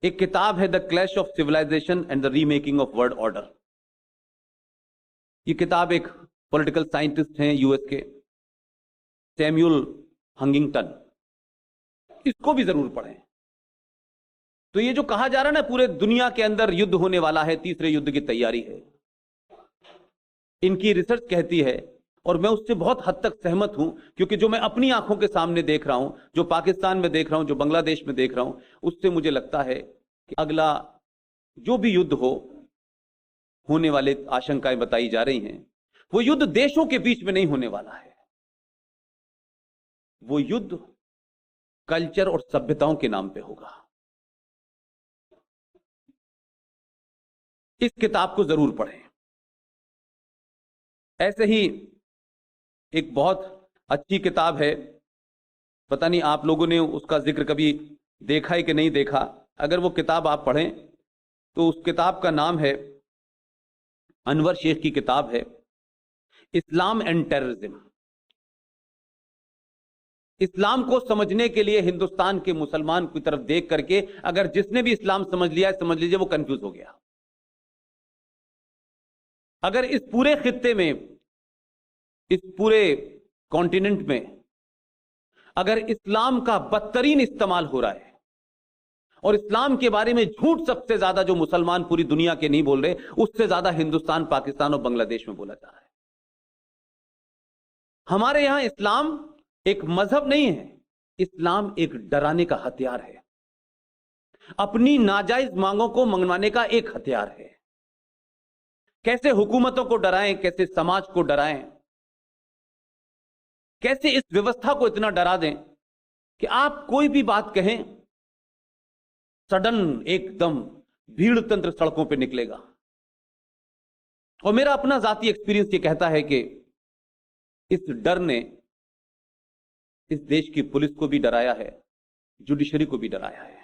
एक किताब है the clash of civilization and the remaking of world order. ये किताब एक पॉलिटिकल साइंटिस्ट हैं यूएस के, सैम्यूल हंटिंगटन, इसको भी जरूर पढ़ें। तो ये जो कहा जा रहा है ना पूरे दुनिया के अंदर युद्ध होने वाला है, तीसरे युद्ध की तैयारी है, इनकी रिसर्च कहती है, और मैं उससे बहुत हद तक सहमत हूं, क्योंकि जो मैं अपनी आंखों के सामने देख रहा हूं, जो पाकिस्तान में देख रहा हूं, जो बांग्लादेश में देख रहा हूं, उससे मुझे लगता है कि अगला जो भी युद्ध होने वाले आशंकाएं बताई जा रही हैं, वो युद्ध देशों के बीच में नहीं होने वाला है, वो युद्ध कल्चर और सभ्यताओं के नाम पे होगा। इस किताब को जरूर पढ़ें। ऐसे ही एक बहुत अच्छी किताब है, पता नहीं आप लोगों ने उसका जिक्र कभी देखा है कि नहीं देखा। अगर वो किताब आप पढ़ें तो उस किताब का नाम है, अनवर शेख की किताब है, इस्लाम एंड टेररिज्म। इस्लाम को समझने के लिए हिंदुस्तान के मुसलमान की तरफ देख करके अगर जिसने भी इस्लाम समझ लिया है, समझ लीजिए वो कंफ्यूज हो गया। अगर इस पूरे खित्ते में, इस पूरे कॉन्टिनेंट में अगर इस्लाम का बदतरीन इस्तेमाल हो रहा है और इस्लाम के बारे में झूठ सबसे ज्यादा जो मुसलमान पूरी दुनिया के नहीं बोल रहे, उससे ज्यादा हिंदुस्तान, पाकिस्तान और बांग्लादेश में बोला जा रहा है। हमारे यहां इस्लाम एक मजहब नहीं है, इस्लाम एक डराने का हथियार है, अपनी नाजायज मांगों को मंगवाने का एक हथियार है। कैसे हुकूमतों को डराएं, कैसे समाज को डराएं, कैसे इस व्यवस्था को इतना डरा दें कि आप कोई भी बात कहें, सडन एकदम भीड़ तंत्र सड़कों पे निकलेगा। और मेरा अपना जाती एक्सपीरियंस ये कहता है कि इस डर ने इस देश की पुलिस को भी डराया है, जुडिशरी को भी डराया है,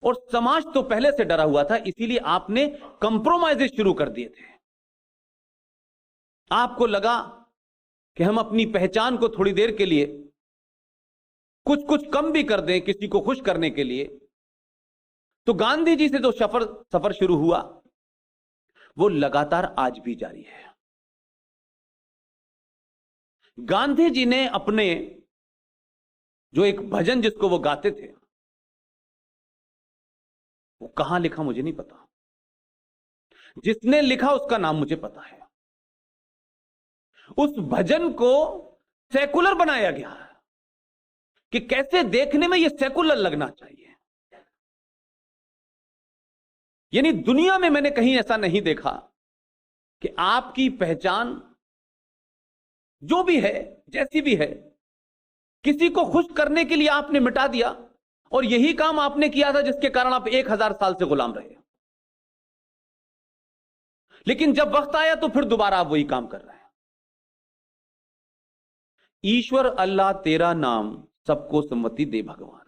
और समाज तो पहले से डरा हुआ था, इसीलिए आपने कंप्रोमाइजेस शुरू कर दिए थे। आपको लगा कि हम अपनी पहचान को थोड़ी देर के लिए कुछ कुछ कम भी कर दें किसी को खुश करने के लिए। तो गांधी जी से जो सफर शुरू हुआ वो लगातार आज भी जारी है। गांधी जी ने अपने जो एक भजन जिसको वो गाते थे, वो कहां लिखा मुझे नहीं पता, जिसने लिखा उसका नाम मुझे पता है। उस भजन को सेकुलर बनाया गया कि कैसे देखने में यह सेकुलर लगना चाहिए। यानी दुनिया में मैंने कहीं ऐसा नहीं देखा कि आपकी पहचान जो भी है, जैसी भी है, किसी को खुश करने के लिए आपने मिटा दिया, और यही काम आपने किया था जिसके कारण आप 1000 साल से गुलाम रहे। लेकिन जब वक्त आया तो फिर दोबारा आप वही काम कर रहे हैं। ईश्वर अल्लाह तेरा नाम सबको सम्मति दे भगवान,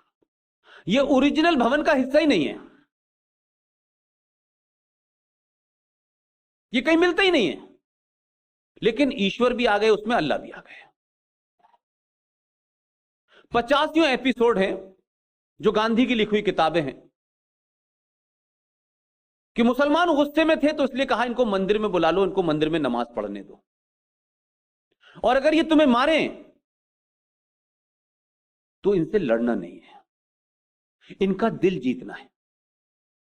यह ओरिजिनल भवन का हिस्सा ही नहीं है, यह कहीं मिलता ही नहीं है। लेकिन ईश्वर भी आ गए उसमें, अल्लाह भी आ गए। 50वें एपिसोड है जो गांधी की लिखी हुई किताबें हैं, कि मुसलमान गुस्से में थे तो इसलिए कहा इनको मंदिर में बुला लो, इनको मंदिर में नमाज पढ़ने दो, और अगर ये तुम्हें मारें तो इनसे लड़ना नहीं है, इनका दिल जीतना है।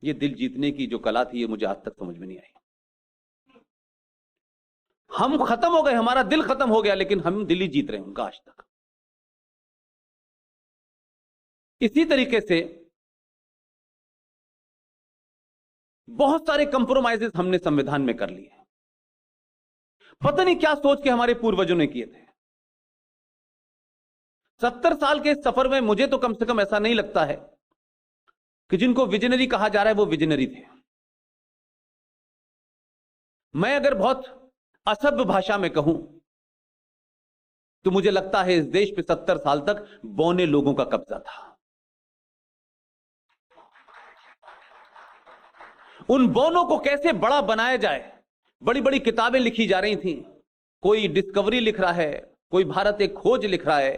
ये दिल जीतने की जो कला थी ये मुझे आज तक समझ में नहीं आई। हम खत्म हो गए, हमारा दिल खत्म हो गया, लेकिन हम दिल ही जीत रहे हैं उनका आज तक। इसी तरीके से बहुत सारे कंप्रोमाइजेस हमने संविधान में कर लिए, पता नहीं क्या सोच के हमारे पूर्वजों ने किए थे। 70 साल के सफर में मुझे तो कम से कम ऐसा नहीं लगता है कि जिनको विजनरी कहा जा रहा है वो विजनरी थे। मैं अगर बहुत असभ्य भाषा में कहूं तो मुझे लगता है इस देश पे 70 साल तक बौने लोगों का कब्जा था। उन बौनों को कैसे बड़ा बनाया जाए, बड़ी बड़ी किताबें लिखी जा रही थी। कोई डिस्कवरी लिख रहा है, कोई भारत एक खोज लिख रहा है,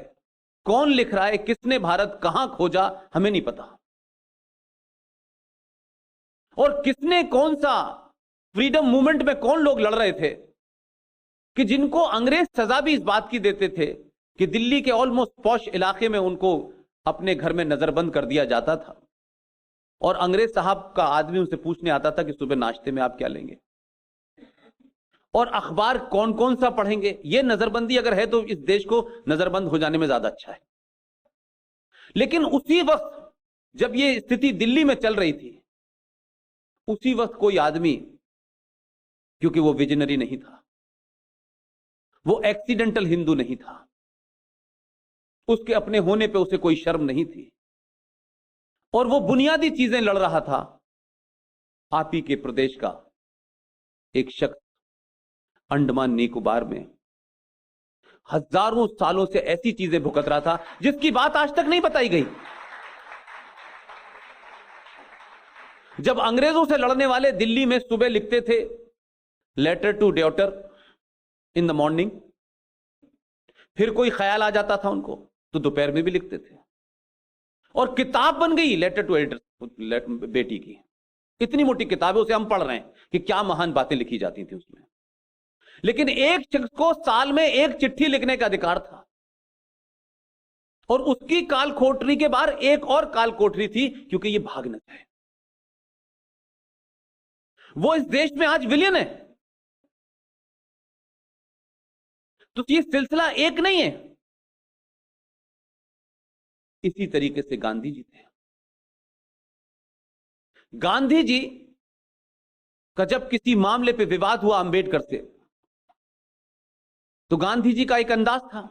कौन लिख रहा है, किसने भारत कहां खोजा, हमें नहीं पता। और किसने, कौन सा फ्रीडम मूवमेंट में कौन लोग लड़ रहे थे कि जिनको अंग्रेज सजा भी इस बात की देते थे कि दिल्ली के ऑलमोस्ट पॉश इलाके में उनको अपने घर में नजरबंद कर दिया जाता था, और अंग्रेज साहब का आदमी उनसे पूछने आता था कि सुबह नाश्ते में आप क्या लेंगे, और अखबार कौन कौन सा पढ़ेंगे। यह नजरबंदी अगर है तो इस देश को नजरबंद हो जाने में ज्यादा अच्छा है। लेकिन उसी वक्त जब यह स्थिति दिल्ली में चल रही थी, उसी वक्त कोई आदमी, क्योंकि वो विजनरी नहीं था, वो एक्सीडेंटल हिंदू नहीं था, उसके अपने होने पे उसे कोई शर्म नहीं थी, और वो बुनियादी चीजें लड़ रहा था। आप ही के प्रदेश का एक शख्स अंडमान निकोबार में हजारों सालों से ऐसी चीजें भुगत रहा था जिसकी बात आज तक नहीं बताई गई। जब अंग्रेजों से लड़ने वाले दिल्ली में सुबह लिखते थे letter to daughter in the morning, फिर कोई ख्याल आ जाता था उनको तो दोपहर में भी लिखते थे, और किताब बन गई लेटर टू एडिटर बेटी की। इतनी मोटी किताब है, उसे हम पढ़ रहे हैं कि क्या महान बातें लिखी जाती थी उसमें। लेकिन एक शख्स को साल में एक चिट्ठी लिखने का अधिकार था, और उसकी काल कोठरी के बाहर एक और काल कोठरी थी, क्योंकि ये भाग न जाए। वो इस देश में आज विलियन है। तो ये सिलसिला एक नहीं है। इसी तरीके से गांधी जी थे। गांधी जी का जब किसी मामले पे विवाद हुआ अंबेडकर से, तो गांधी जी का एक अंदाज था,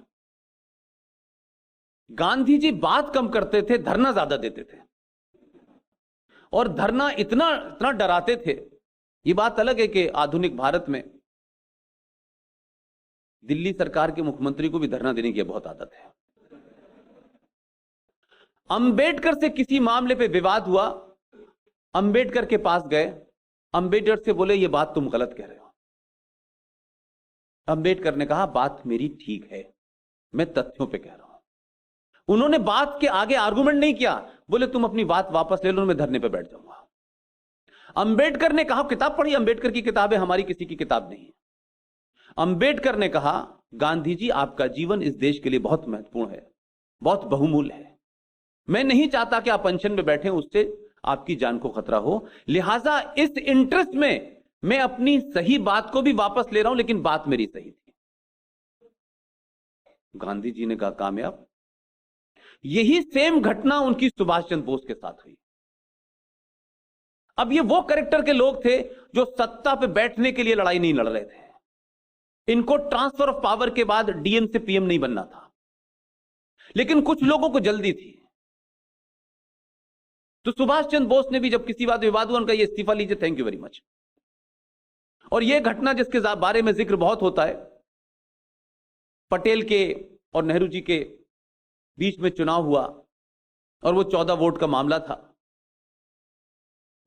गांधी जी बात कम करते थे, धरना ज्यादा देते थे, और धरना इतना इतना डराते थे। ये बात अलग है कि आधुनिक भारत में दिल्ली सरकार के मुख्यमंत्री को भी धरना देने की बहुत आदत है। अंबेडकर से किसी मामले पे विवाद हुआ, अंबेडकर के पास गए, अंबेडकर से बोले ये बात तुम गलत कह रहे हो। अंबेडकर ने कहा बात मेरी ठीक है, मैं तथ्यों पे कह रहा हूं। उन्होंने बात के आगे आर्गुमेंट नहीं किया, बोले तुम अपनी बात वापस ले लो, मैं धरने पे बैठ जाऊंगा। अंबेडकर ने कहा, किताब पढ़ी, अंबेडकर की किताब है, हमारी किसी की किताब नहीं है। अंबेडकर ने कहा गांधी जी आपका जीवन इस देश के लिए बहुत महत्वपूर्ण है, बहुत बहुमूल्य है, मैं नहीं चाहता कि आप अनशन में बैठे, उससे आपकी जान को खतरा हो, लिहाजा इस इंटरेस्ट में मैं अपनी सही बात को भी वापस ले रहा हूं, लेकिन बात मेरी सही थी। गांधी जी ने कहा कामयाब। यही सेम घटना उनकी सुभाष चंद्र बोस के साथ हुई। अब ये वो कैरेक्टर के लोग थे जो सत्ता पे बैठने के लिए लड़ाई नहीं लड़ रहे थे। इनको ट्रांसफर ऑफ पावर के बाद डीएम से पीएम नहीं बनना था, लेकिन कुछ लोगों को जल्दी थी। तो सुभाष चंद्र बोस ने भी जब किसी बात विवाद हुआ, उनका ये इस्तीफा लीजिए, थैंक यू वेरी मच। और यह घटना जिसके बारे में जिक्र बहुत होता है, पटेल के और नेहरू जी के बीच में चुनाव हुआ और वो 14 वोट का मामला था।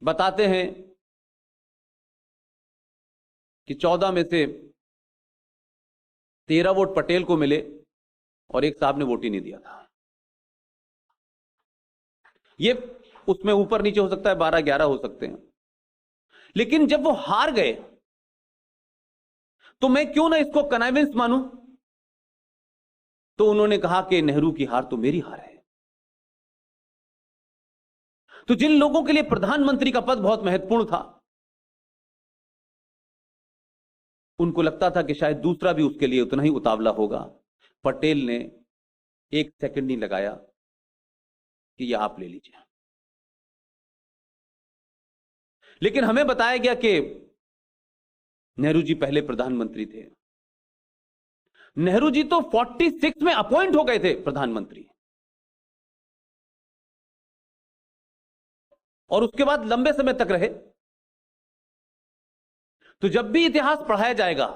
बताते हैं कि 14 में से 13 वोट पटेल को मिले और एक साहब ने वोट ही नहीं दिया था। ये उसमें ऊपर नीचे हो सकता है, 12-11 हो सकते हैं, लेकिन जब वो हार गए तो मैं क्यों ना इसको कन्विंस मानूं। तो उन्होंने कहा कि नेहरू की हार तो मेरी हार है। तो जिन लोगों के लिए प्रधानमंत्री का पद बहुत महत्वपूर्ण था, उनको लगता था कि शायद दूसरा भी उसके लिए उतना ही उतावला होगा। पटेल ने एक सेकंड नहीं लगाया कि यह आप ले लीजिए। लेकिन हमें बताया गया कि नेहरू जी पहले प्रधानमंत्री थे। नेहरू जी तो 46 में अपॉइंट हो गए थे प्रधानमंत्री, और उसके बाद लंबे समय तक रहे। तो जब भी इतिहास पढ़ाया जाएगा,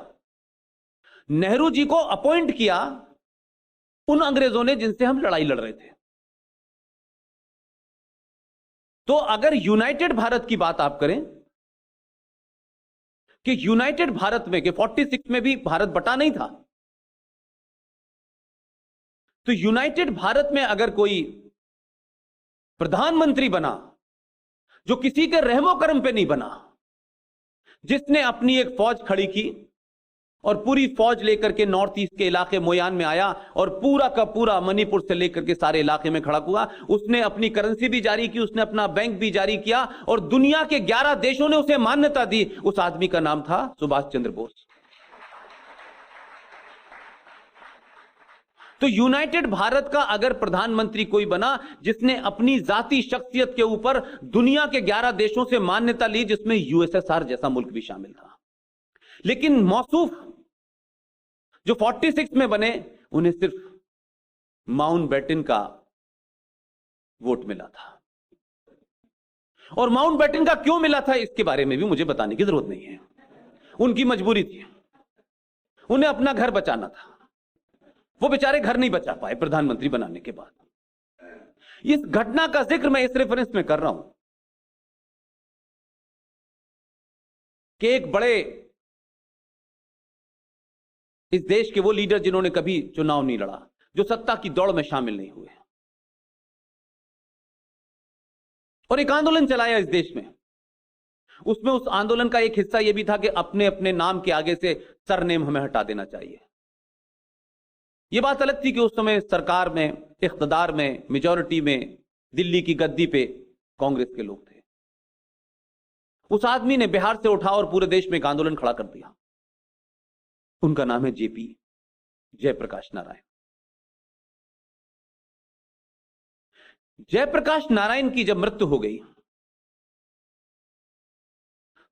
नेहरू जी को अपॉइंट किया उन अंग्रेजों ने जिनसे हम लड़ाई लड़ रहे थे। तो अगर यूनाइटेड भारत की बात आप करें कि यूनाइटेड भारत में कि 46 में भी भारत बटा नहीं था, तो यूनाइटेड भारत में अगर कोई प्रधानमंत्री बना जो किसी के रहमो करम पे नहीं बना, जिसने अपनी एक फौज खड़ी की और पूरी फौज लेकर के नॉर्थ ईस्ट के इलाके मोयान में आया और पूरा का पूरा मणिपुर से लेकर के सारे इलाके में खड़ा हुआ। उसने अपनी करेंसी भी जारी की, उसने अपना बैंक भी जारी किया और दुनिया के 11 देशों ने उसे मान्यता दी। उस आदमी का नाम था सुभाष चंद्र बोस। तो यूनाइटेड भारत का अगर प्रधानमंत्री कोई बना जिसने अपनी जाती शख्सियत के ऊपर दुनिया के 11 देशों से मान्यता ली, जिसमें यूएसएसआर जैसा मुल्क भी शामिल था, लेकिन मौसूफ जो 46 में बने, उन्हें सिर्फ माउंटबेटन का वोट मिला था। और माउंटबेटन का क्यों मिला था इसके बारे में भी मुझे बताने की जरूरत नहीं है। उनकी मजबूरी थी, उन्हें अपना घर बचाना था। वो बेचारे घर नहीं बचा पाए प्रधानमंत्री बनाने के बाद। इस घटना का जिक्र मैं इस रेफरेंस में कर रहा हूं कि एक बड़े इस देश के वो लीडर जिन्होंने कभी चुनाव नहीं लड़ा, जो सत्ता की दौड़ में शामिल नहीं हुए और एक आंदोलन चलाया इस देश में, उसमें उस आंदोलन का एक हिस्सा यह भी था कि अपने अपने नाम के आगे से सरनेम हमें हटा देना चाहिए। यह बात अलग थी कि उस समय सरकार में, इख्तदार में, मेजॉरिटी में, दिल्ली की गद्दी पे कांग्रेस के लोग थे। उस आदमी ने बिहार से उठा और पूरे देश में एक आंदोलन खड़ा कर दिया। उनका नाम है जेपी, जयप्रकाश नारायण। जयप्रकाश नारायण की जब मृत्यु हो गई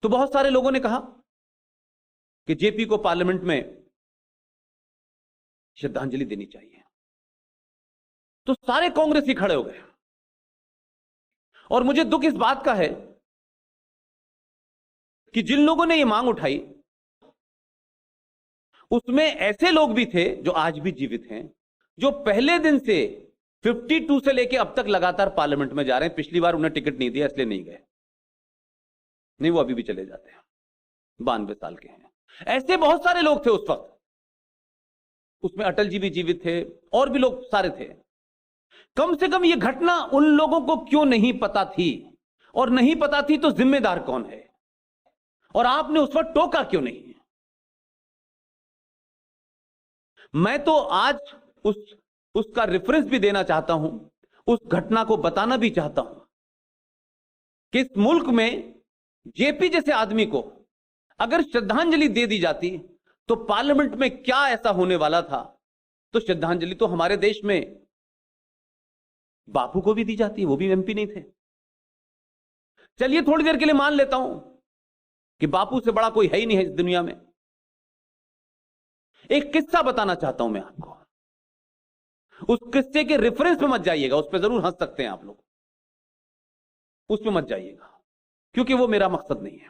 तो बहुत सारे लोगों ने कहा कि जेपी को पार्लियामेंट में श्रद्धांजलि देनी चाहिए। तो सारे कांग्रेसी खड़े हो गए और मुझे दुख इस बात का है कि जिन लोगों ने यह मांग उठाई उसमें ऐसे लोग भी थे जो आज भी जीवित हैं, जो पहले दिन से 52 से लेकर अब तक लगातार पार्लियामेंट में जा रहे हैं। पिछली बार उन्हें टिकट नहीं दिया इसलिए नहीं गए, नहीं वो अभी भी चले जाते हैं, 92 साल के हैं। ऐसे बहुत सारे लोग थे उस वक्त, उसमें अटल जी भी जीवित थे और भी लोग सारे थे। कम से कम यह घटना उन लोगों को क्यों नहीं पता थी, और नहीं पता थी तो जिम्मेदार कौन है, और आपने उस वक्त टोका क्यों नहीं? मैं तो आज उसका रेफरेंस भी देना चाहता हूं, उस घटना को बताना भी चाहता हूं कि इस मुल्क में जेपी जैसे आदमी को अगर श्रद्धांजलि दे दी जाती तो पार्लियामेंट में क्या ऐसा होने वाला था। तो श्रद्धांजलि तो हमारे देश में बापू को भी दी जाती है, वो भी एमपी नहीं थे। चलिए थोड़ी देर के लिए मान लेता हूं कि बापू से बड़ा कोई है ही नहीं है इस दुनिया में। एक किस्सा बताना चाहता हूं मैं आपको, उस किस्से के रेफरेंस पे मत जाइएगा, उस पर जरूर हंस सकते हैं आप लोग, उस पे मत जाइएगा क्योंकि वो मेरा मकसद नहीं है।